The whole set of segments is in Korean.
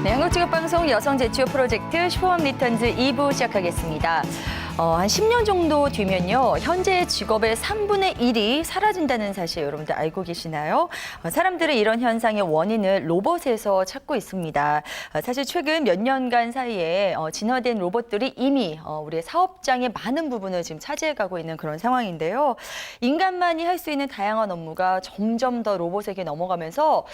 네, 한국직업방송 여성제치호 프로젝트 슈퍼맘 리턴즈 2부 시작하겠습니다. 한 10년 정도 뒤면요, 현재 직업의 3분의 1이 사라진다는 사실 여러분들 알고 계시나요? 사람들은 이런 현상의 원인을 로봇에서 찾고 있습니다. 사실 최근 몇 년간 사이에 진화된 로봇들이 이미 우리의 사업장의 많은 부분을 지금 차지해가고 있는 그런 상황인데요. 인간만이 할 수 있는 다양한 업무가 점점 더 로봇에게 넘어가면서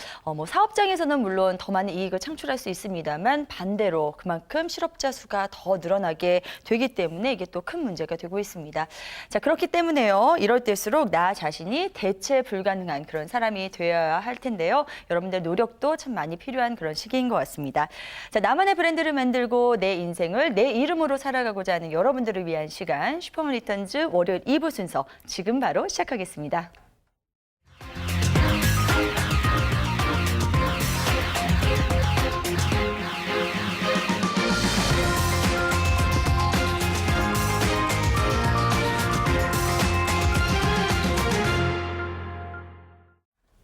사업장에서는 물론 더 많은 이익을 창출할 수 있습니다만 반대로 그만큼 실업자 수가 더 늘어나게 되기 때문에 이게 또 큰 문제가 되고 있습니다. 자, 그렇기 때문에요. 이럴 때일수록 나 자신이 대체 불가능한 그런 사람이 되어야 할 텐데요. 여러분들 노력도 참 많이 필요한 그런 시기인 것 같습니다. 자, 나만의 브랜드를 만들고 내 인생을 내 이름으로 살아가고자 하는 여러분들을 위한 시간 슈퍼맘 리턴즈 월요일 2부 순서 지금 바로 시작하겠습니다.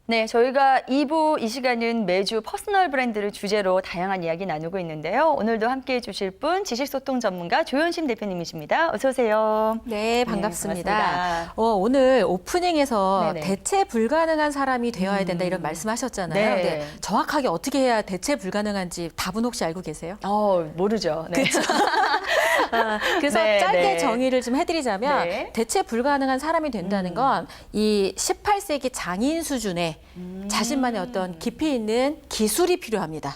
네, 저희가 2부 이 시간은 매주 퍼스널 브랜드를 주제로 다양한 이야기 나누고 있는데요. 오늘도 함께해 주실 분 지식소통 전문가 조현심 대표님이십니다. 어서 오세요. 네, 반갑습니다. 네, 반갑습니다. 오늘 오프닝에서 네네. 대체 불가능한 사람이 되어야 된다 이런 말씀하셨잖아요. 네. 근데 정확하게 어떻게 해야 대체 불가능한지 답은 혹시 알고 계세요? 모르죠. 네. 그래서 네, 짧게 네. 정의를 좀 해드리자면 네. 대체 불가능한 사람이 된다는 건 이 18세기 장인 수준의 자신만의 어떤 깊이 있는 기술이 필요합니다.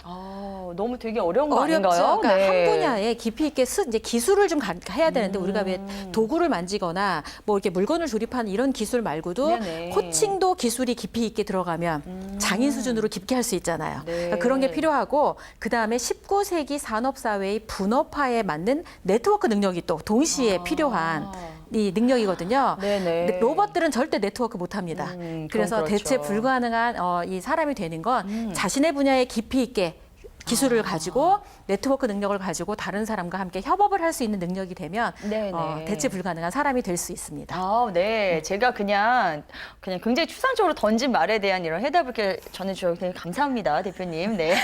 너무 되게 어려운 거 어렵죠. 아닌가요? 그러니까 네. 한 분야에 깊이 있게 이제 기술을 좀 해야 되는데 우리가 왜 도구를 만지거나 뭐 이렇게 물건을 조립하는 이런 기술 말고도 네네. 코칭도 기술이 깊이 있게 들어가면 장인 수준으로 깊게 할 수 있잖아요. 네. 그러니까 그런 게 필요하고 그다음에 19세기 산업 사회의 분업화에 맞는 네트워크 능력이 또 동시에 필요한 이 능력이거든요. 네네. 로봇들은 절대 네트워크 못합니다. 그래서 그렇죠. 대체 불가능한 이 사람이 되는 건 자신의 분야에 깊이 있게 기술을 가지고 네트워크 능력을 가지고 다른 사람과 함께 협업을 할 수 있는 능력이 되면 네네. 대체 불가능한 사람이 될 수 있습니다. 네. 제가 그냥 굉장히 추상적으로 던진 말에 대한 이런 해답을 전해주셔서 되게 감사합니다, 대표님. 네.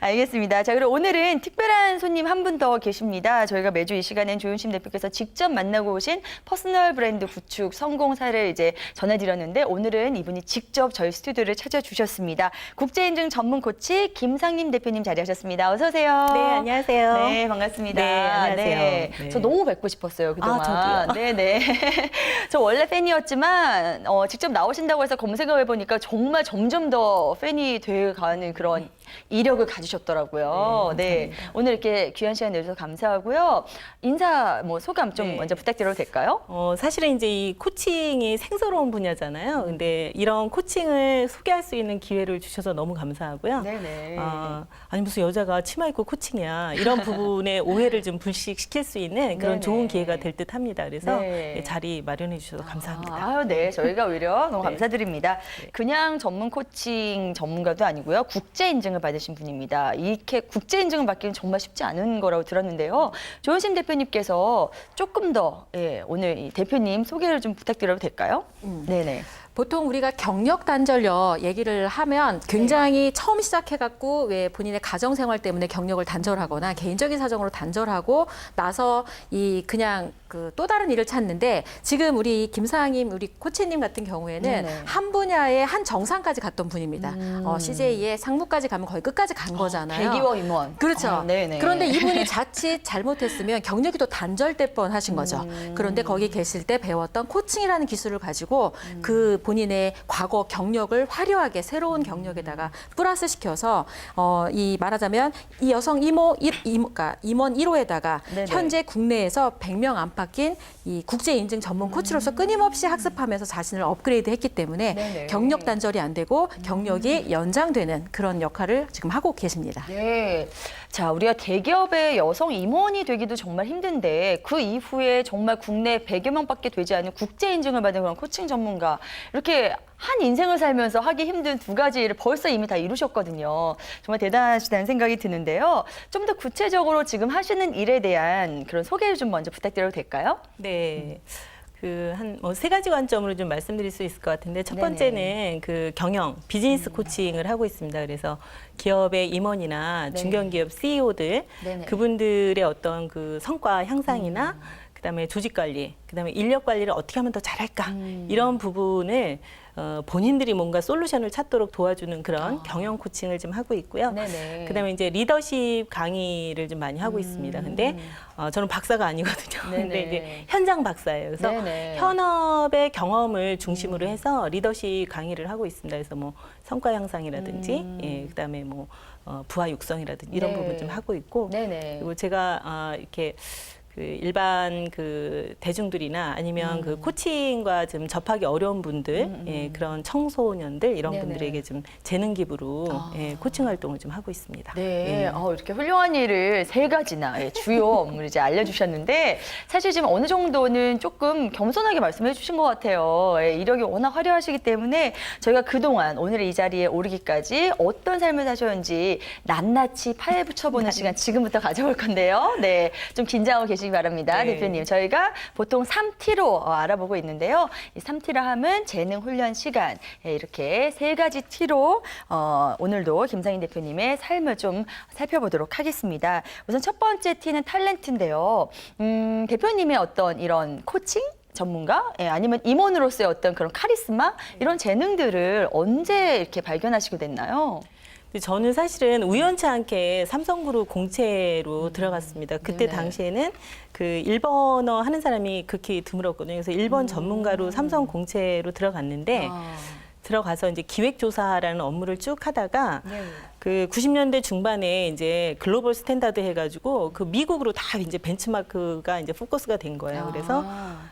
알겠습니다. 자, 그리고 오늘은 특별한 손님 한 분 더 계십니다. 저희가 매주 이 시간엔 조윤심 대표께서 직접 만나고 오신 퍼스널 브랜드 구축 성공 사례를 이제 전해드렸는데 오늘은 이분이 직접 저희 스튜디오를 찾아주셨습니다. 국제인증 전문 코치 김상림 대표님 자리하셨습니다. 어서 오세요. 네, 안녕하세요. 네, 반갑습니다. 네, 안녕하세요. 네. 네. 저 너무 뵙고 싶었어요, 그동안. 저도요. 네네. 저 원래 팬이었지만 직접 나오신다고 해서 검색을 해보니까 정말 점점 더 팬이 돼가는 그런 이력을 가지셨더라고요. 네. 오늘 이렇게 귀한 시간 내주셔서 감사하고요. 인사, 소감 좀 네. 먼저 부탁드려도 될까요? 사실은 이제 이 코칭이 생소로운 분야잖아요. 근데 이런 코칭을 소개할 수 있는 기회를 주셔서 너무 감사하고요. 네네. 아니 무슨 여자가 치마 입고 코칭이야. 이런 부분의 오해를 좀 불식시킬 수 있는 그런 네네. 좋은 기회가 될 듯합니다. 그래서 네. 자리 마련해 주셔서 감사합니다. 네. 저희가 오히려 너무 네. 감사드립니다. 그냥 전문 코칭 전문가도 아니고요. 국제 인증을 받으신 분입니다. 이렇게 국제 인증을 받기는 정말 쉽지 않은 거라고 들었는데요. 조현심 대표님께서 조금 더 오늘 이 대표님 소개를 좀 부탁드려도 될까요? 네네. 보통 우리가 경력 단절력 얘기를 하면 굉장히 처음 시작해갖고 왜 본인의 가정 생활 때문에 경력을 단절하거나 개인적인 사정으로 단절하고 나서 그냥 또 다른 일을 찾는데 지금 우리 김상임 우리 코치님 같은 경우에는 네네. 한 분야의 한 정상까지 갔던 분입니다. CJ의 상무까지 가면 거의 끝까지 간 거잖아요. 대기업 임원. 그렇죠. 네네. 그런데 이분이 자칫 잘못했으면 경력이 또 단절될 뻔하신 거죠. 그런데 거기 계실 때 배웠던 코칭이라는 기술을 가지고 그 본인의 과거 경력을 화려하게 새로운 경력에다가 플러스 시켜서 이 말하자면 이 여성 그러니까 임원 1호에다가 네네. 현재 국내에서 100명 안팎인 이 국제 인증 전문 코치로서 끊임없이 학습하면서 자신을 업그레이드했기 때문에 네네. 경력 단절이 안 되고 경력이 연장되는 그런 역할을 지금 하고 계십니다. 네. 자, 우리가 대기업의 여성 임원이 되기도 정말 힘든데 그 이후에 정말 국내 100여 명밖에 되지 않은 국제 인증을 받은 그런 코칭 전문가 이렇게 한 인생을 살면서 하기 힘든 두 가지 일을 벌써 이미 다 이루셨거든요. 정말 대단하시다는 생각이 드는데요. 좀 더 구체적으로 지금 하시는 일에 대한 그런 소개를 좀 먼저 부탁드려도 될까요? 네. 한 뭐 세 가지 관점으로 좀 말씀드릴 수 있을 것 같은데 첫 번째는 그 경영, 비즈니스 코칭을 하고 있습니다. 그래서 기업의 임원이나 네. 중견기업 CEO들 네네. 그분들의 어떤 그 성과 향상이나 그다음에 조직 관리, 그다음에 인력 관리를 어떻게 하면 더 잘할까 이런 부분을 본인들이 뭔가 솔루션을 찾도록 도와주는 그런 경영 코칭을 좀 하고 있고요. 네네. 그다음에 이제 리더십 강의를 좀 많이 하고 있습니다. 근데 저는 박사가 아니거든요. 네네. 근데 이제 현장 박사예요. 그래서 네네. 현업의 경험을 중심으로 해서 리더십 강의를 하고 있습니다. 그래서 뭐 성과 향상이라든지, 예, 그다음에 뭐 부하 육성이라든지 이런 네. 부분 좀 하고 있고, 네네. 그리고 제가 이렇게 그 일반 그 대중들이나 아니면 그 코칭과 좀 접하기 어려운 분들, 예, 그런 청소년들 이런 네네. 분들에게 좀 재능 기부로 예, 코칭 활동을 좀 하고 있습니다. 네, 예. 이렇게 훌륭한 일을 세 가지나 주요 업무를 이제 알려주셨는데 사실 지금 어느 정도는 조금 겸손하게 말씀해 주신 것 같아요. 예, 이력이 워낙 화려하시기 때문에 저희가 그동안 오늘의 이 자리에 오르기까지 어떤 삶을 사셨는지 낱낱이 파헤쳐보는 시간 지금부터 가져볼 건데요. 네, 좀 긴장하고 계시기 바랍니다. 네. 대표님, 저희가 보통 3T로 알아보고 있는데요. 이 3T라 함은 재능 훈련 시간. 예, 이렇게 세 가지 T로 오늘도 김상인 대표님의 삶을 좀 살펴보도록 하겠습니다. 우선 첫 번째 T는 탤런트인데요. 대표님의 어떤 이런 코칭? 전문가? 예, 아니면 임원으로서의 어떤 그런 카리스마? 이런 재능들을 언제 이렇게 발견하시게 됐나요? 근데 저는 사실은 우연치 않게 삼성그룹 공채로 들어갔습니다. 그때 네네. 당시에는 그 일본어 하는 사람이 극히 드물었거든요. 그래서 일본 전문가로 삼성 공채로 들어갔는데 들어가서 이제 기획조사라는 업무를 쭉 하다가 네. 그 90년대 중반에 이제 글로벌 스탠다드 해가지고 그 미국으로 다 이제 벤치마크가 이제 포커스가 된 거예요. 그래서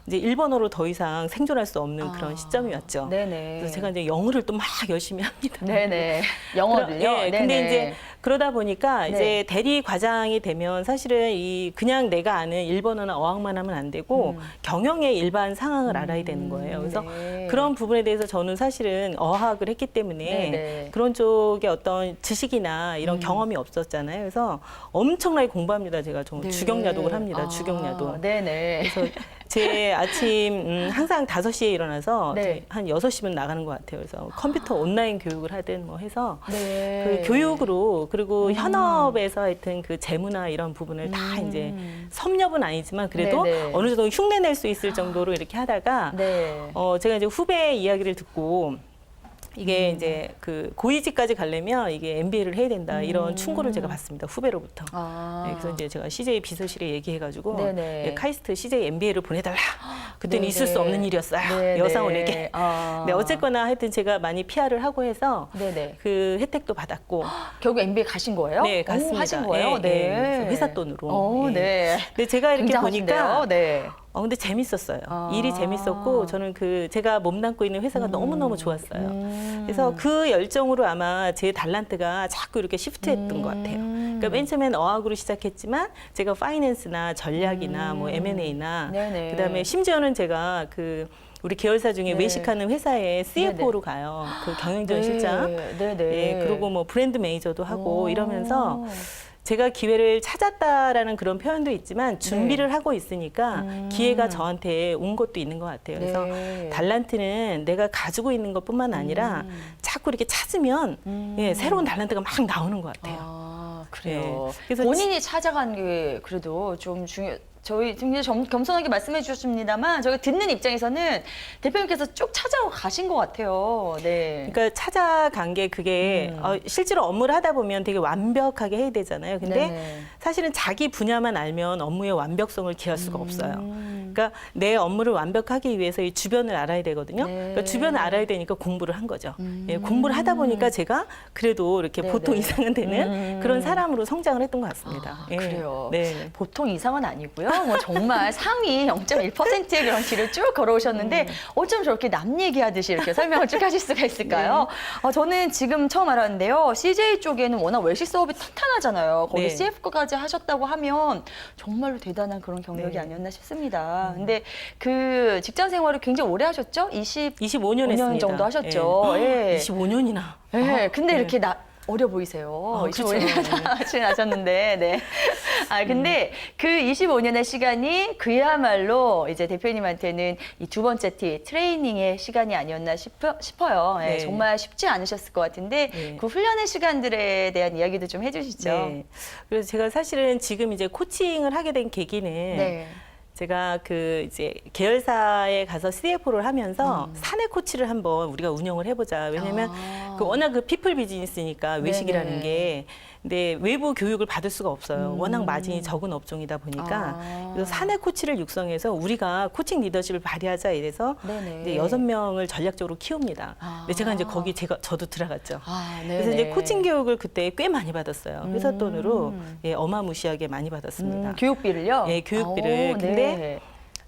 이제 일본어로 더 이상 생존할 수 없는 그런 시점이 왔죠. 네네. 그래서 제가 이제 영어를 또 막 열심히 합니다. 네네. 영어를요? 예, 근데 네네. 이제 그러다 보니까 네. 이제 대리 과장이 되면 사실은 이 그냥 내가 아는 일본어나 어학만 하면 안 되고 경영의 일반 상황을 알아야 되는 거예요. 그래서 네. 그런 부분에 대해서 저는 사실은 어학을 했기 때문에 네네. 그런 쪽에 어떤 지식이나 이런 경험이 없었잖아요. 그래서 엄청나게 공부합니다. 제가 좀 네. 주경야독을 합니다. 주경야독. 네네. 그래서 제 아침 항상 5시에 일어나서 네. 이제 한 6시면 나가는 것 같아요. 그래서 컴퓨터 온라인 교육을 하든 뭐 해서 네. 그 교육으로 그리고 현업에서 하여튼 그 재무나 이런 부분을 다 이제 섭렵은 아니지만 그래도 네네. 어느 정도 흉내 낼 수 있을 정도로 이렇게 하다가 네. 제가 이제 후배 이야기를 듣고 이게 이제 그 고위직까지 가려면 이게 MBA를 해야 된다 이런 충고를 제가 받습니다. 후배로부터. 네, 그래서 이제 제가 CJ 비서실에 얘기해가지고 네네. 예, 카이스트 CJ MBA를 보내달라. 그때는 네네. 있을 수 없는 일이었어요. 네네. 여사원에게. 아. 네, 어쨌거나 하여튼 제가 많이 PR을 하고 해서 네네. 그 혜택도 받았고. 결국 MBA 가신 거예요? 네, 오, 갔습니다. 하신 거예요? 예, 네. 예, 그래서 회사 돈으로. 오, 예. 네. 근데 제가 이렇게 굉장하신데요? 보니까 네. 근데 재밌었어요. 아. 일이 재밌었고 저는 그 제가 몸담고 있는 회사가 너무너무 좋았어요. 그래서 그 열정으로 아마 제 달란트가 자꾸 이렇게 시프트했던 것 같아요. 그러니까 맨 처음엔 어학으로 시작했지만 제가 파이낸스나 전략이나 뭐 M&A나 네네. 그다음에 심지어는 제가 그 우리 계열사 중에 네. 외식하는 회사에 CFO로 가요. 그 경영지원 실장. 네네. 예, 그리고 뭐 브랜드 매니저도 하고 오. 이러면서 제가 기회를 찾았다라는 그런 표현도 있지만 준비를 네. 하고 있으니까 기회가 저한테 온 것도 있는 것 같아요. 그래서 네. 달란트는 내가 가지고 있는 것뿐만 아니라 자꾸 이렇게 찾으면 예, 새로운 달란트가 막 나오는 것 같아요. 아, 그래요. 네. 그래서 본인이 찾아간 게 그래도 좀 저희 굉장히 겸손하게 말씀해 주셨습니다만 저희 듣는 입장에서는 대표님께서 쭉 찾아가 가신 것 같아요. 네. 그러니까 찾아간 게 그게 실제로 업무를 하다 보면 되게 완벽하게 해야 되잖아요. 근데 네네. 사실은 자기 분야만 알면 업무의 완벽성을 기할 수가 없어요. 그러니까 내 업무를 완벽하기 위해서 이 주변을 알아야 되거든요. 네. 그러니까 주변을 알아야 되니까 공부를 한 거죠. 예, 공부를 하다 보니까 제가 그래도 이렇게 네네. 보통 이상은 되는 그런 사람으로 성장을 했던 것 같습니다. 예. 그래요. 네. 보통 이상은 아니고요. 뭐 정말 상위 0.1%의 그런 길을 쭉 걸어오셨는데 어쩜 저렇게 남 얘기하듯이 이렇게 설명을 쭉 하실 수가 있을까요? 저는 지금 처음 알았는데요. CJ 쪽에는 워낙 외식 사업이 탄탄하잖아요. 거기 네. CF까지 하셨다고 하면 정말로 대단한 그런 경력이 네. 아니었나 싶습니다. 근데 그 직장 생활을 굉장히 오래 하셨죠? 25년 5년 했습니다. 정도 하셨죠. 예. 25년이나. 네, 근데 이렇게 어려 보이세요. 그렇죠. 25년 지나셨는데, 네. 근데 그 25년의 시간이 그야말로 이제 대표님한테는 이 두 번째 트레이닝의 시간이 아니었나 싶어요. 네, 네. 정말 쉽지 않으셨을 것 같은데, 네. 그 훈련의 시간들에 대한 이야기도 좀 해주시죠. 네. 그래서 제가 사실은 지금 이제 코칭을 하게 된 계기는 네. 제가 그 이제 계열사에 가서 CFO를 하면서 사내 코치를 한번 우리가 운영을 해보자. 왜냐면 그 워낙 그 피플 비즈니스니까 외식이라는 네네. 게. 근데 외부 교육을 받을 수가 없어요. 워낙 마진이 적은 업종이다 보니까. 그래서 사내 코치를 육성해서 우리가 코칭 리더십을 발휘하자 이래서 네네. 이제 6명을 전략적으로 키웁니다. 근데 제가 이제 거기 저도 들어갔죠. 그래서 이제 코칭 교육을 그때 꽤 많이 받았어요. 회사 돈으로 예, 어마무시하게 많이 받았습니다. 교육비를요? 예, 교육비를. 근데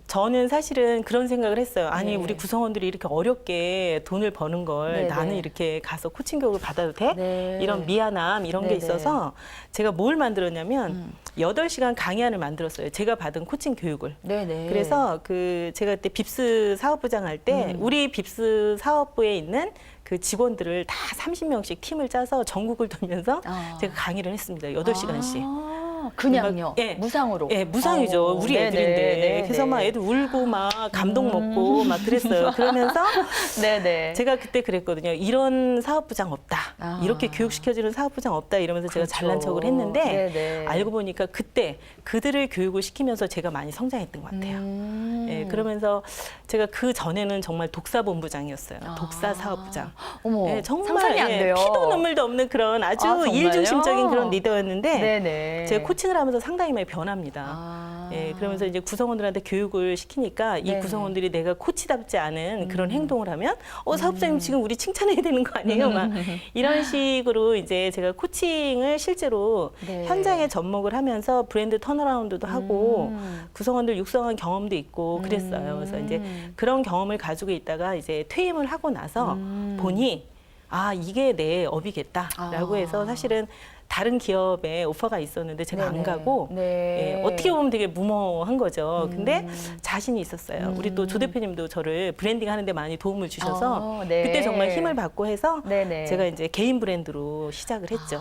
저는 사실은 그런 생각을 했어요. 아니, 네. 우리 구성원들이 이렇게 어렵게 돈을 버는 걸 네네. 나는 이렇게 가서 코칭 교육을 받아도 돼? 네. 이런 미안함, 이런 게 네네. 있어서 제가 뭘 만들었냐면 8시간 강의안을 만들었어요. 제가 받은 코칭 교육을. 네네. 그래서 그 제가 그때 빕스 사업부장 할 때 우리 빕스 사업부에 있는 그 직원들을 다 30명씩 팀을 짜서 전국을 돌면서 제가 강의를 했습니다. 8시간씩. 그냥요? 예. 무상으로? 예, 무상이죠. 우리 네네, 애들인데. 네네. 그래서 막 애들 울고 막 감동 먹고 막 그랬어요. 그러면서 네네. 제가 그때 그랬거든요. 이런 사업부장 없다. 아. 이렇게 교육시켜주는 사업부장 없다. 이러면서 제가 그렇죠. 잘난 척을 했는데 네네. 알고 보니까 그때 그들을 교육을 시키면서 제가 많이 성장했던 것 같아요. 예, 그러면서 제가 그 전에는 정말 독사본부장이었어요. 독사 사업부장. 어머, 예, 정말 상상이 안 돼요. 피도 눈물도 없는 그런 아주 정말요? 일중심적인 그런 리더였는데 네네. 제가 코칭을 하면서 상당히 많이 변합니다. 예, 그러면서 이제 구성원들한테 교육을 시키니까 이 네네. 구성원들이 내가 코치답지 않은 그런 행동을 하면 사업자님 지금 우리 칭찬해야 되는 거 아니에요? 막 이런 식으로 이제 제가 코칭을 실제로 네. 현장에 접목을 하면서 브랜드 턴어라운드도 하고 구성원들 육성한 경험도 있고 그랬어요. 그래서 이제 그런 경험을 가지고 있다가 이제 퇴임을 하고 나서 보니 이게 내 업이겠다라고 해서 사실은 다른 기업에 오퍼가 있었는데 제가 네네. 안 가고 네. 예, 어떻게 보면 되게 무모한 거죠. 근데 자신이 있었어요. 우리 또 조 대표님도 저를 브랜딩 하는데 많이 도움을 주셔서 네. 그때 정말 힘을 받고 해서 네네. 제가 이제 개인 브랜드로 시작을 했죠.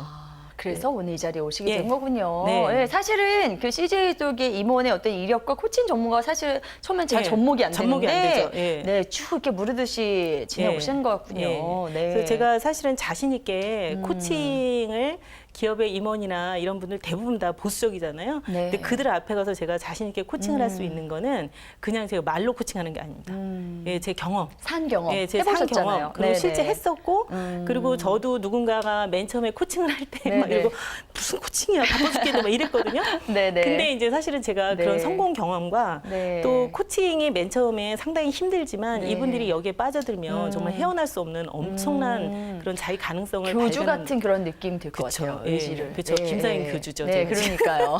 그래서 오늘 이 자리에 오시게 예. 된 거군요. 네. 예, 사실은 그 CJ 쪽의 임원의 어떤 이력과 코칭 전문가가 사실 처음엔 잘 예. 접목이 안 접목이 안 되는데 되죠. 예. 네, 쭉 이렇게 무르듯이 지내오신 예. 거였군요. 예. 네. 그래서 제가 사실은 자신 있게 코칭을 기업의 임원이나 이런 분들 대부분 다 보수적이잖아요. 네. 근데 그들 앞에 가서 제가 자신 있게 코칭을 할 수 있는 거는 그냥 제가 말로 코칭하는 게 아닙니다. 예, 제 경험. 산 경험 예, 제 산 해보셨잖아요. 경험. 그리고 네네. 실제 했었고, 그리고 저도 누군가가 맨 처음에 코칭을 할 때 막 네네. 이러고 무슨 코칭이야, 바빠 죽겠네, 막 이랬거든요. 네네. 근데 이제 사실은 제가 네. 그런 성공 경험과 네. 또 코칭이 맨 처음에 상당히 힘들지만 네. 이분들이 여기에 빠져들면 정말 헤어날 수 없는 엄청난 그런 자기 가능성을 교주 발견하는- 같은 그런 느낌 들 것 그쵸. 같아요. 예. 의지를. 그쵸. 김사인 교주죠, 네, 제가 지금. 그러니까요.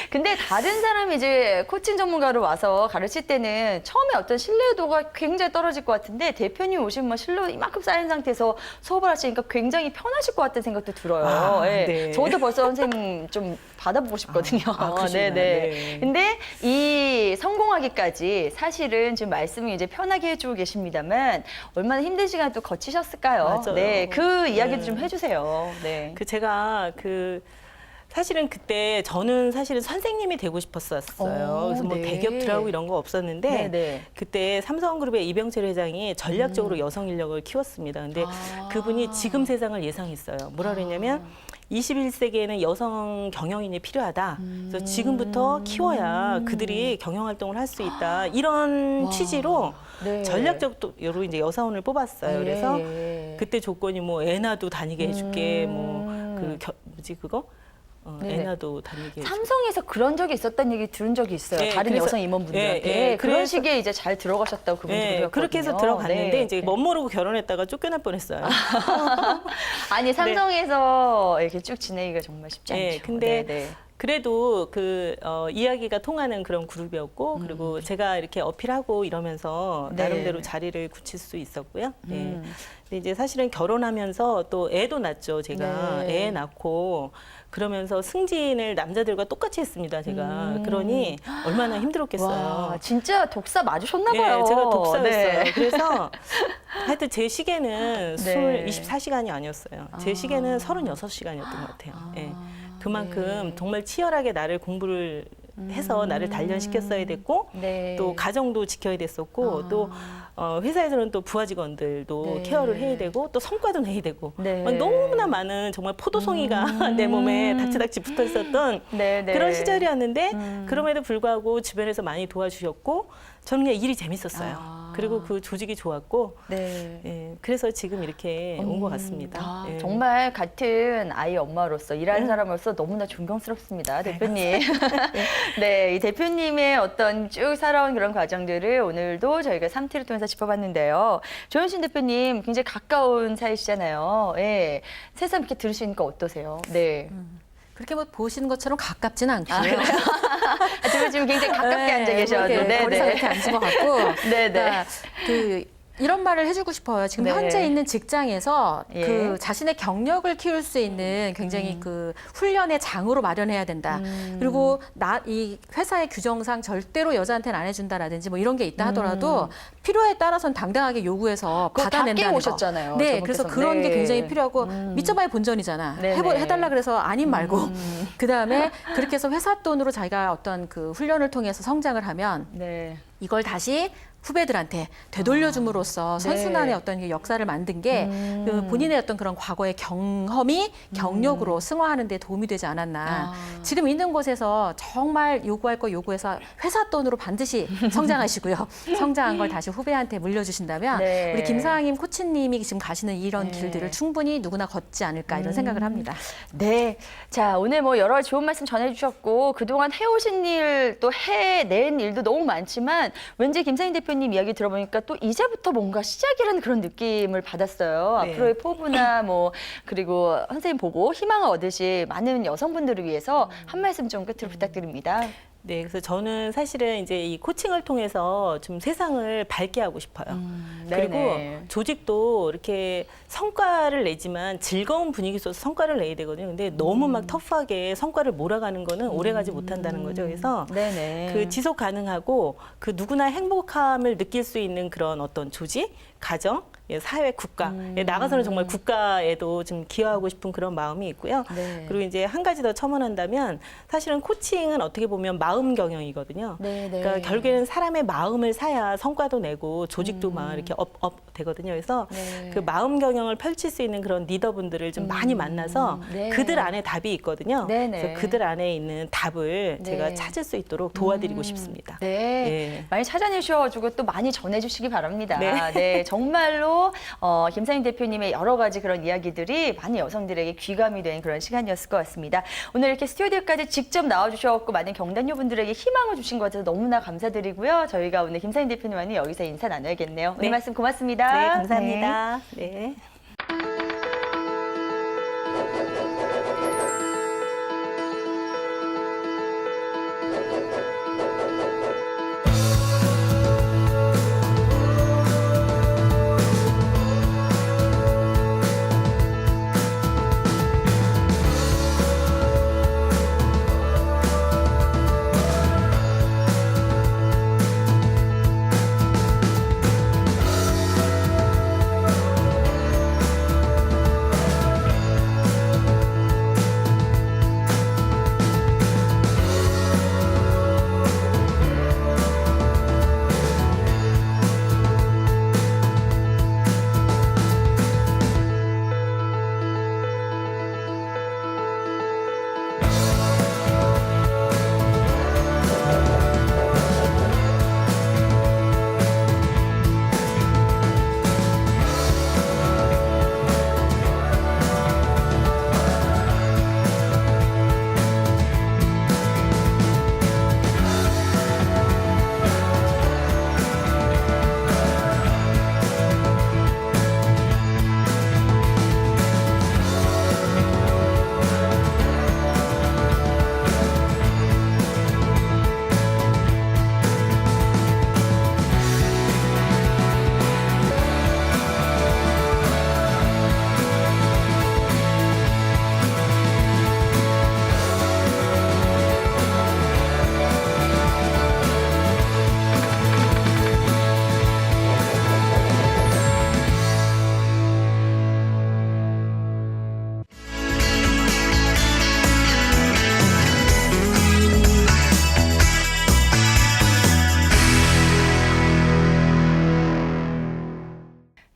근데 다른 사람이 이제 코칭 전문가로 와서 가르칠 때는 처음에 어떤 신뢰도가 굉장히 떨어질 것 같은데 대표님 오시면 뭐 신뢰도 이만큼 쌓인 상태에서 수업을 하시니까 굉장히 편하실 것 같다는 생각도 들어요. 예. 네. 저도 벌써 선생님 좀 받아보고 싶거든요. 그러시구나. 네네. 네. 근데 이 성공하기까지 사실은 지금 말씀을 이제 편하게 해주고 계십니다만 얼마나 힘든 시간을 또 거치셨을까요? 맞아요. 네, 그 이야기도 네. 좀 해주세요. 네. 제가 사실은 그때 저는 사실은 선생님이 되고 싶었었어요. 그래서 뭐 네. 대기업들하고 이런 거 없었는데 네네. 그때 삼성그룹의 이병철 회장이 전략적으로 여성 인력을 키웠습니다. 근데 그분이 지금 세상을 예상했어요. 뭐라 그랬냐면 21세기에는 여성 경영인이 필요하다. 그래서 지금부터 키워야 그들이 경영 활동을 할 수 있다. 이런 취지로 네. 전략적으로 이제 여사원을 뽑았어요. 그래서 예. 그때 조건이 뭐 애 낳아도 다니게 해줄게. 네네. 애 낳아도 다니게 해줄게. 삼성에서 그런 적이 있었다는 얘기 들은 적이 있어요. 예, 다른 그래서- 여성 임원분들한테. 예, 예, 그런 그래서- 식의 이제 잘 들어가셨다고 그분들이 네, 그랬거든요. 그렇게 해서 들어갔는데 네. 이제 멋모르고 결혼했다가 쫓겨날 뻔했어요. 아니 삼성에서 이렇게 쭉 지내기가 정말 쉽지 않죠. 네, 근데 네네. 그래도 이야기가 통하는 그런 그룹이었고 그리고 제가 이렇게 어필하고 이러면서 네. 나름대로 자리를 굳힐 수 있었고요. 네. 근데 이제 사실은 결혼하면서 또 애도 낳죠. 제가 네. 애 낳고 그러면서 승진을 남자들과 똑같이 했습니다. 제가 그러니 얼마나 힘들었겠어요. 와, 진짜 독사 맞으셨나 봐요. 네, 제가 독사였어요. 네. 그래서 하여튼 제 시계는 네. 24시간이 아니었어요. 제 시계는 36시간이었던 것 같아요. 예. 그만큼 네. 정말 치열하게 나를 공부를 해서 나를 단련시켰어야 됐고 네. 또 가정도 지켜야 됐었고 또 회사에서는 또 부하 직원들도 네. 케어를 해야 되고 또 성과도 내야 되고 네. 막 너무나 많은 정말 포도송이가 내 몸에 닥치닥치 붙어 있었던 네, 네. 그런 시절이었는데 그럼에도 불구하고 주변에서 많이 도와주셨고 저는 그냥 일이 재밌었어요. 아. 그리고 그 조직이 좋았고 네. 예, 그래서 지금 이렇게 온 것 같습니다. 아, 예. 정말 같은 아이 엄마로서 일하는 사람으로서 너무나 존경스럽습니다, 대표님. 네, 이 대표님의 어떤 쭉 살아온 그런 과정들을 오늘도 저희가 3T를 통해서 짚어봤는데요. 조현신 대표님 굉장히 가까운 사이시잖아요. 예, 새삼 이렇게 들으시니까 어떠세요? 네. 그렇게 뭐 보시는 것처럼 가깝진 않고요. 아, 대표님 지금 굉장히 가깝게 앉아 계셔도 네, 거리상 이렇게 앉은 것 같고. 네, 네. 그러니까 이런 말을 해주고 싶어요. 지금 네. 현재 있는 직장에서 예. 그 자신의 경력을 키울 수 있는 굉장히 그 훈련의 장으로 마련해야 된다. 그리고 이 회사의 규정상 절대로 여자한테는 안 해준다라든지 뭐 이런 게 있다 하더라도 필요에 따라서는 당당하게 요구해서 그거 다 받아낸다는 거. 깨우셨잖아요, 네, 저분께서. 그래서 그런 네. 게 굉장히 필요하고 미쳐봐야 본전이잖아. 네, 네. 해달라 그래서 아닌 말고. 그 다음에 그렇게 해서 회사 돈으로 자기가 어떤 그 훈련을 통해서 성장을 하면 네. 이걸 다시 후배들한테 되돌려줌으로써 선순환의 네. 어떤 역사를 만든 게 그 본인의 어떤 그런 과거의 경험이 경력으로 승화하는 데 도움이 되지 않았나. 지금 있는 곳에서 정말 요구할 거 요구해서 회사 돈으로 반드시 성장하시고요. 성장한 걸 다시 후배한테 물려주신다면 네. 우리 김상임 코치님이 지금 가시는 이런 네. 길들을 충분히 누구나 걷지 않을까 이런 생각을 합니다. 네. 자, 오늘 뭐 여러 좋은 말씀 전해주셨고, 그동안 해오신 일, 또 해낸 일도 너무 많지만, 왠지 김상인 대표님 이야기 들어보니까 또 이제부터 뭔가 시작이라는 그런 느낌을 받았어요. 네. 앞으로의 포부나 뭐, 그리고 선생님 보고 희망을 얻으실 많은 여성분들을 위해서 한 말씀 좀 끝으로 부탁드립니다. 네, 그래서 저는 사실은 이제 이 코칭을 통해서 좀 세상을 밝게 하고 싶어요. 그리고 네네. 조직도 이렇게 성과를 내지만 즐거운 분위기 속에서 성과를 내야 되거든요. 근데 너무 막 터프하게 성과를 몰아가는 거는 오래가지 못한다는 거죠. 그래서 네네. 그 지속 가능하고 그 누구나 행복함을 느낄 수 있는 그런 어떤 조직, 가정, 예, 사회, 국가 나가서는 정말 국가에도 좀 기여하고 싶은 그런 마음이 있고요. 네. 그리고 이제 한 가지 더 첨언한다면 사실은 코칭은 어떻게 보면 마음 경영이거든요. 네네. 그러니까 결국에는 사람의 마음을 사야 성과도 내고 조직도 막 이렇게 업 되거든요. 그래서 네. 그 마음 경영을 펼칠 수 있는 그런 리더분들을 좀 많이 만나서 네. 그들 안에 답이 있거든요. 네네. 그래서 그들 안에 있는 답을 네. 제가 찾을 수 있도록 도와드리고 싶습니다. 네. 예. 많이 찾아내셔가지고 또 많이 전해주시기 바랍니다. 네. 네, 정말로 김상인 대표님의 여러 가지 그런 이야기들이 많은 여성들에게 귀감이 된 그런 시간이었을 것 같습니다. 오늘 이렇게 스튜디오까지 직접 나와주셔서 많은 경단녀분들에게 희망을 주신 것 같아서 너무나 감사드리고요. 저희가 오늘 김상인 대표님과는 여기서 인사 나눠야겠네요. 오늘 네. 말씀 고맙습니다. 네, 감사합니다. 네.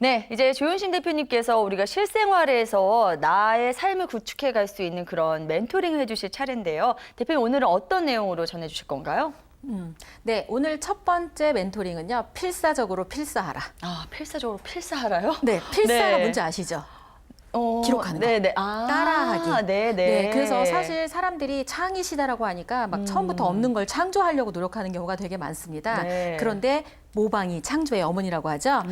네, 이제 조윤신 대표님께서 우리가 실생활에서 나의 삶을 구축해 갈 수 있는 그런 멘토링을 해주실 차례인데요. 대표님 오늘은 어떤 내용으로 전해주실 건가요? 네, 오늘 첫 번째 멘토링은요. 필사적으로 필사하라. 아, 필사적으로 필사하라요? 네, 필사가 네. 뭔지 아시죠? 어, 기록하는 거. 네네. 아, 따라하기. 네네. 네, 그래서 사실 사람들이 창의 시대라고 하니까 막 처음부터 없는 걸 창조하려고 노력하는 경우가 되게 많습니다. 네. 그런데 모방이 창조의 어머니라고 하죠.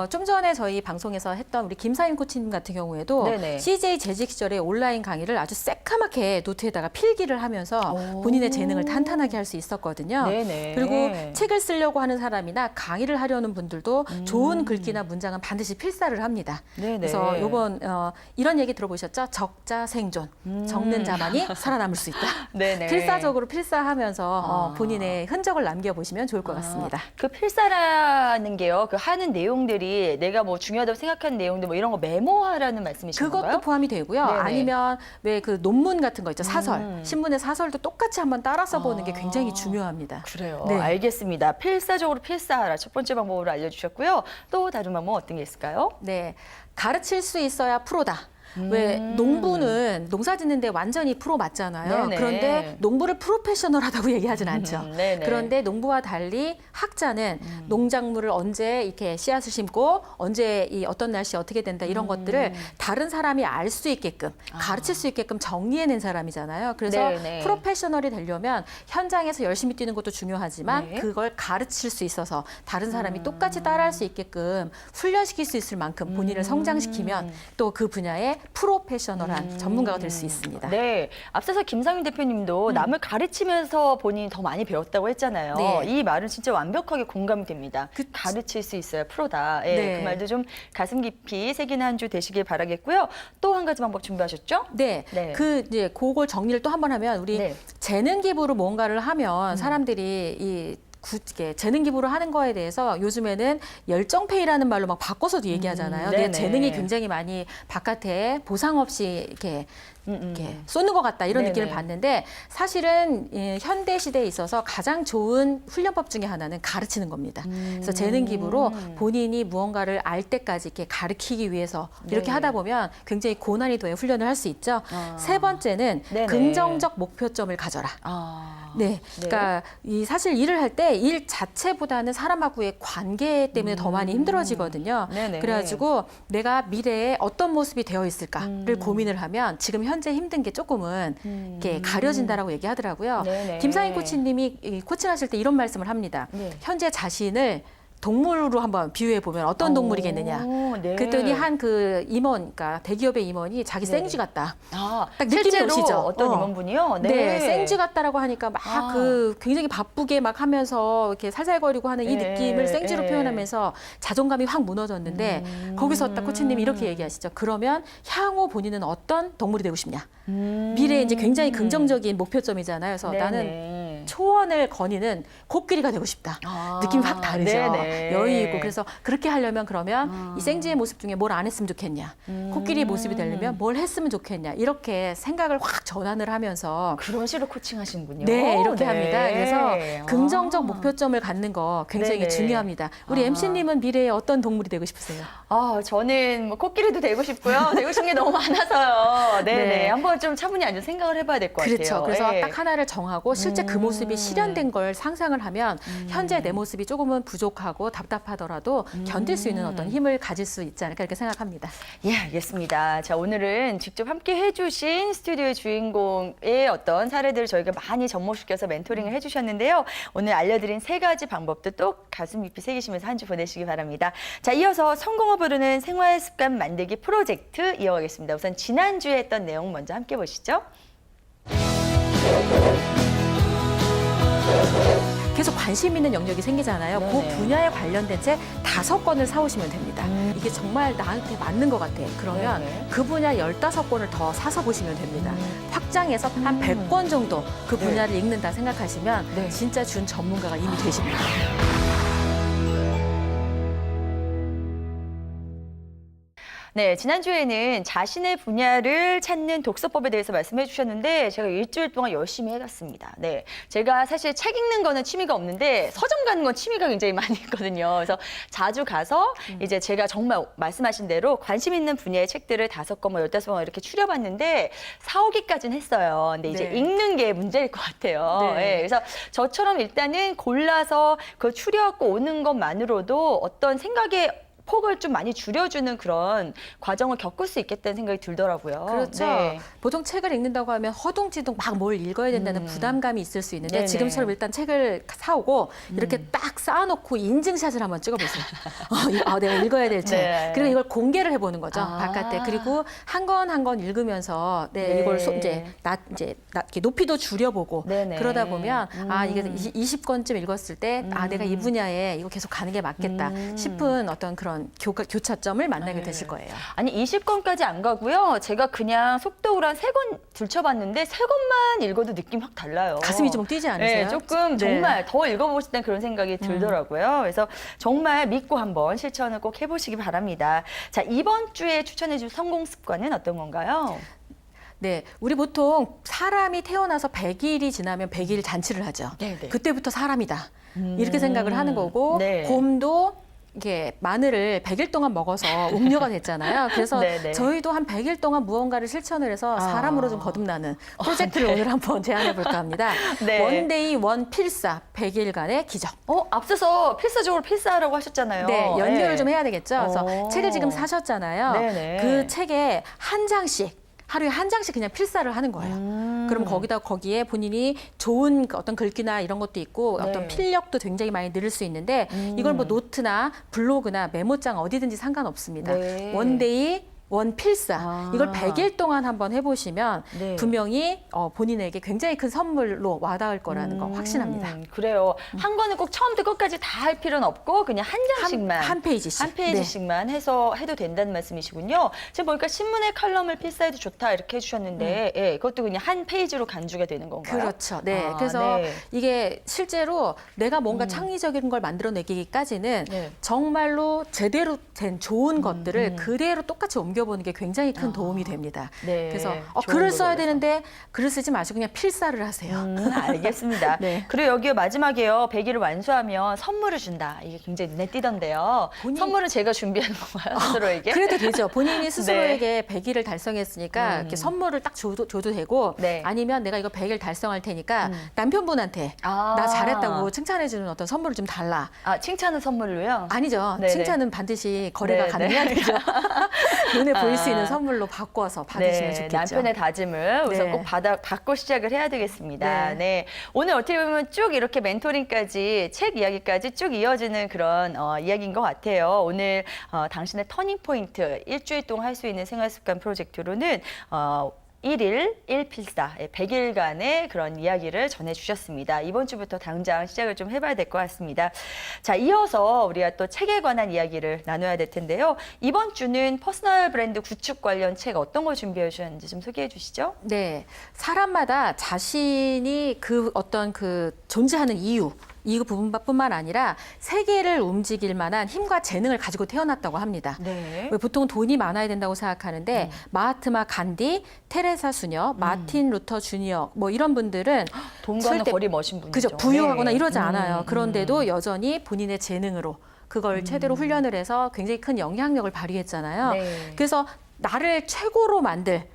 좀 전에 저희 방송에서 했던 우리 김사임 코치님 같은 경우에도 네네. CJ 재직 시절에 온라인 강의를 아주 새카맣게 노트에다가 필기를 하면서 오. 본인의 재능을 탄탄하게 할 수 있었거든요. 네네. 그리고 책을 쓰려고 하는 사람이나 강의를 하려는 분들도 좋은 글귀나 문장은 반드시 필사를 합니다. 네네. 그래서 요번 이런 얘기 들어보셨죠? 적자 생존, 적는 자만이 살아남을 수 있다. 네네. 필사적으로 필사하면서 본인의 흔적을 남겨보시면 좋을 것 같습니다. 그 필사라는 게요, 그 하는 내용들이 내가 뭐 중요하다고 생각하는 내용들 뭐 이런 거 메모하라는 말씀이신 그것도 건가요? 포함이 되고요. 네네. 아니면 왜 그 논문 같은 거 있죠, 사설. 신문의 사설도 똑같이 한번 따라 써보는 게 굉장히 중요합니다. 그래요. 네. 알겠습니다. 필사적으로 필사하라 첫 번째 방법으로 알려주셨고요. 또 다른 방법 어떤 게 있을까요? 네, 가르칠 수 있어야 프로다. 왜 농부는 농사 짓는데 완전히 프로 맞잖아요. 네네. 그런데 농부를 프로페셔널하다고 얘기하진 않죠. 네네. 그런데 농부와 달리 학자는 농작물을 언제 이렇게 씨앗을 심고 언제 이 어떤 날씨 어떻게 된다 이런 것들을 다른 사람이 알 수 있게끔 가르칠 수 있게끔 정리해낸 사람이잖아요. 그래서 네네. 프로페셔널이 되려면 현장에서 열심히 뛰는 것도 중요하지만 네. 그걸 가르칠 수 있어서 다른 사람이 똑같이 따라할 수 있게끔 훈련시킬 수 있을 만큼 본인을 성장시키면 또 그 분야의 프로페셔널한 전문가가 될 수 있습니다. 네, 앞서서 김상윤 대표님도 남을 가르치면서 본인이 더 많이 배웠다고 했잖아요. 네. 이 말은 진짜 완벽하게 공감이 됩니다. 가르칠 수 있어야 프로다. 예, 네. 그 말도 좀 가슴 깊이 새기는 한 주 되시길 바라겠고요. 또 한 가지 방법 준비하셨죠? 네, 네. 그 이제 그걸 정리를 또 한 번 하면 우리 네. 재능 기부로 뭔가를 하면 사람들이 이 굳게 재능 기부를 하는 거에 대해서 요즘에는 열정페이라는 말로 막 바꿔서도 얘기하잖아요. 내 네네. 재능이 굉장히 많이 바깥에 보상 없이 이렇게 쏘는 것 같다 이런 네네. 느낌을 받는데 사실은 현대 시대에 있어서 가장 좋은 훈련법 중에 하나는 가르치는 겁니다. 그래서 재능 기부로 본인이 무언가를 알 때까지 이렇게 가르치기 위해서 이렇게 네. 하다 보면 굉장히 고난이도의 훈련을 할 수 있죠. 세 번째는 네네. 긍정적 목표점을 가져라. 아, 네, 그러니까 이 사실 일을 할 때 일 자체보다는 사람하고의 관계 때문에 더 많이 힘들어지거든요. 네네. 그래가지고 내가 미래에 어떤 모습이 되어 있을까를 고민을 하면 지금 현재 힘든 게 조금은 이렇게 가려진다라고 얘기하더라고요. 네네. 김상인 코치님이 이 코칭하실 때 이런 말씀을 합니다. 네. 현재 자신을 동물로 한번 비유해 보면 어떤 동물이겠느냐. 오, 네. 그랬더니 한 그 임원, 그러니까 대기업의 임원이 자기 네네. 생쥐 같다. 아, 딱 느낌이 실제로 오시죠? 어떤 임원분이요? 네, 생쥐 같다라고 하니까 막 그 굉장히 바쁘게 막 하면서 이렇게 살살거리고 하는 이 네, 느낌을 생쥐로 네. 표현하면서 자존감이 확 무너졌는데 거기서 딱 코치님이 이렇게 얘기하시죠. 그러면 향후 본인은 어떤 동물이 되고 싶냐? 미래에 이제 굉장히 긍정적인 목표점이잖아요. 그래서 네네. 나는 초원을 거니는 코끼리가 되고 싶다. 아, 느낌이 확 다르죠. 네네. 여유 있고 그래서 그렇게 하려면 그러면 이 생쥐의 모습 중에 뭘 안 했으면 좋겠냐? 코끼리의 모습이 되려면 뭘 했으면 좋겠냐? 이렇게 생각을 확 전환을 하면서 그런 식으로 코칭하시는군요. 네, 이렇게 네. 합니다. 그래서 긍정적 목표점을 갖는 거 굉장히 네네. 중요합니다. 우리 MC님은 미래에 어떤 동물이 되고 싶으세요? 아, 저는 뭐 코끼리도 되고 싶고요. 되고 싶은 게 너무 많아서요. 네네. 네. 한번 좀 차분히 앉아 생각을 해봐야 될 것 같아요. 그렇죠. 그래서 예. 딱 하나를 정하고 실제 그 모습이 실현된 걸 상상을 하면 현재 내 모습이 조금은 부족하고 답답하더라도 견딜 수 있는 어떤 힘을 가질 수 있지 않을까 이렇게 생각합니다. 예, 알겠습니다. 자, 오늘은 직접 함께 해주신 스튜디오의 주인공의 어떤 사례들을 저희가 많이 접목시켜서 멘토링을 해주셨는데요. 오늘 알려드린 세 가지 방법도 또 가슴 깊이 새기시면서 한 주 보내시기 바랍니다. 자, 이어서 성공을 부르는 생활 습관 만들기 프로젝트 이어가겠습니다. 우선 지난주에 했던 내용 먼저 함께 보시죠. 계속 관심 있는 영역이 생기잖아요. 네네. 그 분야에 관련된 책 5권을 사오시면 됩니다. 이게 정말 나한테 맞는 것 같아. 그러면 네네. 그 분야 15권을 더 사서 보시면 됩니다. 확장해서 한 100권 정도 그 분야를 읽는다 생각하시면 네. 진짜 준 전문가가 이미 되십니다. 네, 지난주에는 자신의 분야를 찾는 독서법에 대해서 말씀해 주셨는데 제가 일주일 동안 열심히 해갔습니다. 네, 제가 사실 책 읽는 거는 취미가 없는데 서점 가는 건 취미가 굉장히 많이 있거든요. 그래서 자주 가서 이제 제가 정말 말씀하신 대로 관심 있는 분야의 책들을 5권, 뭐 15권 이렇게 추려봤는데 사오기까지는 했어요. 근데 이제 네. 읽는 게 문제일 것 같아요. 네. 네, 그래서 저처럼 일단은 골라서 그걸 추려갖고 오는 것만으로도 어떤 생각의 폭을 좀 많이 줄여주는 그런 과정을 겪을 수 있겠다는 생각이 들더라고요. 그렇죠. 네. 보통 책을 읽는다고 하면 허둥지둥 막 뭘 읽어야 된다는 부담감이 있을 수 있는데 네네. 지금처럼 일단 책을 사오고 이렇게 딱 쌓아놓고 인증샷을 한번 찍어보세요. 내가 읽어야 될 책. 네. 그리고 이걸 공개를 해보는 거죠. 아. 바깥에. 그리고 한 권 읽으면서 네. 이걸 이렇게 높이도 줄여보고 네네. 그러다 보면 이게 20권쯤 읽었을 때 내가 이 분야에 이거 계속 가는 게 맞겠다 싶은 어떤 그런 교차점을 만나게 되실 거예요. 아니 20권까지 안 가고요. 제가 그냥 속독을 한 3권 들춰봤는데 3권만 읽어도 느낌 확 달라요. 가슴이 좀 뛰지 않으세요? 네, 조금 네. 정말 더 읽어보고 싶다는 그런 생각이 들더라고요. 그래서 정말 믿고 한번 실천을 꼭 해보시기 바랍니다. 자, 이번 주에 추천해줄 성공 습관은 어떤 건가요? 네, 우리 보통 사람이 태어나서 100일이 지나면 100일 잔치를 하죠. 네네. 그때부터 사람이다. 이렇게 생각을 하는 거고 네. 곰도 이게 마늘을 100일 동안 먹어서 옥녀가 됐잖아요. 그래서 네네. 저희도 한 100일 동안 무언가를 실천을 해서 사람으로 좀 거듭나는 프로젝트를 오늘 한번 제안해 볼까 합니다. 네. 원데이 원 필사 100일간의 기적. 앞서서 필사적으로 필사라고 하셨잖아요. 네, 연결을 네. 좀 해야 되겠죠. 그래서 책을 지금 사셨잖아요. 네네. 그 책에 한 장씩 하루에 한 장씩 그냥 필사를 하는 거예요. 그럼 거기에 본인이 좋은 어떤 글귀나 이런 것도 있고 네. 어떤 필력도 굉장히 많이 늘을 수 있는데 이걸 뭐 노트나 블로그나 메모장 어디든지 상관없습니다. 네. 원데이 원 필사 이걸 100일 동안 한번 해보시면 네. 분명히 본인에게 굉장히 큰 선물로 와닿을 거라는 거 확신합니다. 그래요. 한 권을 꼭 처음부터 끝까지 다 할 필요는 없고 그냥 한 장씩만 한 페이지씩. 한 페이지씩만 해도 된다는 말씀이시군요. 지금 보니까 신문의 칼럼을 필사해도 좋다 이렇게 해주셨는데 예, 그것도 그냥 한 페이지로 간주가 되는 건가요? 그렇죠. 네. 아, 그래서 네. 이게 실제로 내가 뭔가 창의적인 걸 만들어내기까지는 네. 정말로 제대로 된 좋은 것들을 그대로 똑같이 옮겨보는 게 굉장히 큰 도움이 됩니다. 네. 그래서 좋은 글을 걸 써야 골라서. 되는데 글을 쓰지 마시고 그냥 필사를 하세요. 알겠습니다. 네. 그리고 여기 마지막에요. 100일을 완수하면 선물을 준다. 이게 굉장히 눈에 띄던데요. 선물은 제가 준비하는 건가요? 스스로에게? 그래도 되죠. 본인이 스스로에게 100일을 달성했으니까 이렇게 선물을 딱 줘도 되고 네. 아니면 내가 이거 100일 달성할 테니까 남편분한테 아. 나 잘했다고 칭찬해주는 어떤 선물을 좀 달라. 칭찬은 선물로요? 아니죠. 네네. 칭찬은 반드시 거래가 네, 가능해야 네. 되죠. 눈에 보일 수 있는 선물로 바꿔서 받으시면 좋겠죠. 남편의 다짐을 우선 네. 꼭 받고 시작을 해야 되겠습니다. 네. 네. 오늘 어떻게 보면 쭉 이렇게 멘토링까지 책 이야기까지 쭉 이어지는 그런 이야기인 것 같아요. 오늘 당신의 터닝 포인트 일주일 동안 할 수 있는 생활 습관 프로젝트로는 1일 1필사 100일간의 그런 이야기를 전해주셨습니다. 이번 주부터 당장 시작을 좀 해봐야 될 것 같습니다. 자, 이어서 우리가 또 책에 관한 이야기를 나눠야 될 텐데요. 이번 주는 퍼스널 브랜드 구축 관련 책 어떤 걸 준비해 주셨는지 좀 소개해 주시죠. 네, 사람마다 자신이 그 어떤 존재하는 이유 부분뿐만 아니라 세계를 움직일 만한 힘과 재능을 가지고 태어났다고 합니다. 네. 왜 보통 돈이 많아야 된다고 생각하는데 마하트마 간디, 테레사 수녀, 마틴 루터 주니어 뭐 이런 분들은 돈과는 절대- 거리 멋진 분이죠. 그죠, 부유하거나 네. 이러지 않아요. 그런데도 여전히 본인의 재능으로 그걸 제대로 훈련을 해서 굉장히 큰 영향력을 발휘했잖아요. 네. 그래서 나를 최고로 만들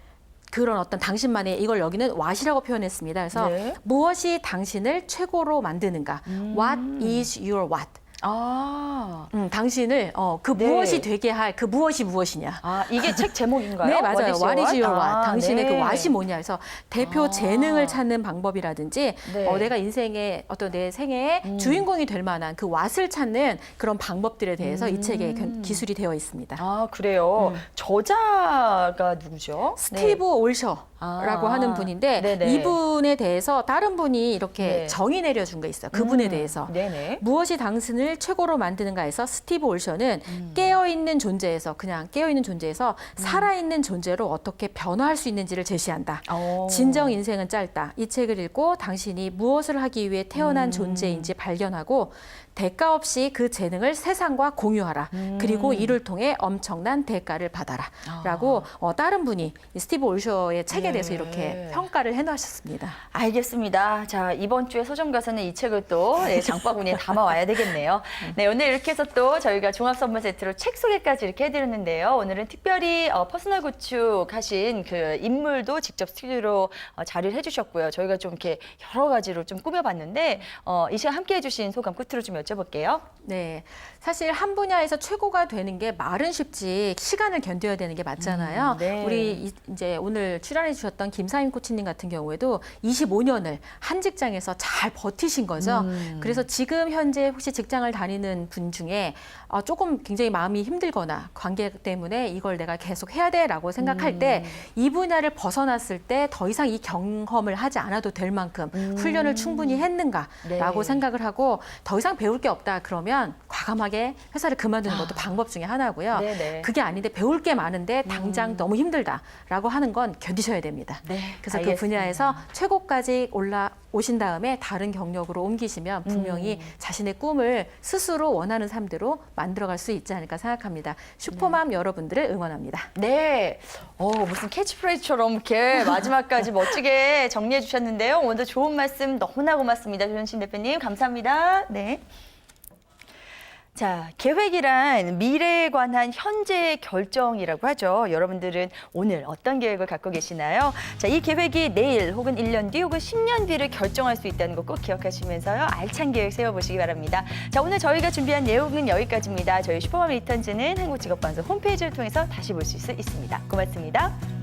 그런 어떤 당신만의 이걸 여기는 what이라고 표현했습니다. 그래서 네. 무엇이 당신을 최고로 만드는가? What is your what? 당신을 그 네. 무엇이 되게 할 그 무엇이 무엇이냐? 이게 책 제목인가요? 네, 맞아요. What is your what? 당신의 네. 그 what이 뭐냐 해서 대표 재능을 찾는 방법이라든지 네. 내가 인생의 어떤 내 생애의 주인공이 될 만한 그 what을 찾는 그런 방법들에 대해서 이 책에 기술이 되어 있습니다. 그래요. 저자가 누구죠? 스티브 올셔. 하는 분인데 네네. 이분에 대해서 다른 분이 이렇게 네. 정의 내려준 거 있어요. 그분에 대해서. 네네. 무엇이 당신을 최고로 만드는가 해서 스티브 올셔는 깨어있는 존재에서 그냥 깨어있는 존재에서 살아있는 존재로 어떻게 변화할 수 있는지를 제시한다. 진정 인생은 짧다. 이 책을 읽고 당신이 무엇을 하기 위해 태어난 존재인지 발견하고 대가 없이 그 재능을 세상과 공유하라. 그리고 이를 통해 엄청난 대가를 받아라. 라고 다른 분이 이 스티브 올셔의 책에 대해서 이렇게 평가를 해놓으셨습니다. 알겠습니다. 자, 이번 주에 서점 가서는 이 책을 또 장바구니에 담아와야 되겠네요. 네, 오늘 이렇게 해서 또 저희가 종합 선물 세트로 책 소개까지 이렇게 해드렸는데요. 오늘은 특별히 퍼스널 구축하신 그 인물도 직접 스튜디오로 자리를 해주셨고요. 저희가 좀 이렇게 여러 가지로 좀 꾸며봤는데 이 시간 함께 해주신 소감 끝으로 좀 여쭤볼게요. 네, 사실 한 분야에서 최고가 되는 게 말은 쉽지 시간을 견뎌야 되는 게 맞잖아요. 네. 우리 이제 오늘 출연해 주셨던 김사임 코치님 같은 경우에도 25년을 한 직장에서 잘 버티신 거죠. 그래서 지금 현재 혹시 직장을 다니는 분 중에 조금 굉장히 마음이 힘들거나 관계 때문에 이걸 내가 계속 해야 돼라고 생각할 때 이 분야를 벗어났을 때 더 이상 이 경험을 하지 않아도 될 만큼 훈련을 충분히 했는가라고 네. 생각을 하고 더 이상 배울 게 없다 그러면 과감하게 회사를 그만두는 것도 방법 중에 하나고요. 네네. 그게 아닌데 배울 게 많은데 당장 너무 힘들다라고 하는 건 견디셔야 됩니다. 네, 그래서 알겠습니다. 그 분야에서 최고까지 올라오신 다음에 다른 경력으로 옮기시면 분명히 자신의 꿈을 스스로 원하는 삶대로 만들어갈 수 있지 않을까 생각합니다. 슈퍼맘 여러분들을 응원합니다. 네. 무슨 캐치프레이즈처럼 이렇게 마지막까지 멋지게 정리해 주셨는데요. 오늘도 좋은 말씀 너무나 고맙습니다. 조현신 대표님, 감사합니다. 네. 자, 계획이란 미래에 관한 현재의 결정이라고 하죠. 여러분들은 오늘 어떤 계획을 갖고 계시나요? 자, 이 계획이 내일 혹은 1년 뒤 혹은 10년 뒤를 결정할 수 있다는 거 꼭 기억하시면서요. 알찬 계획 세워보시기 바랍니다. 자, 오늘 저희가 준비한 내용은 여기까지입니다. 저희 슈퍼맘 리턴즈는 한국직업방송 홈페이지를 통해서 다시 볼 수 있습니다. 고맙습니다.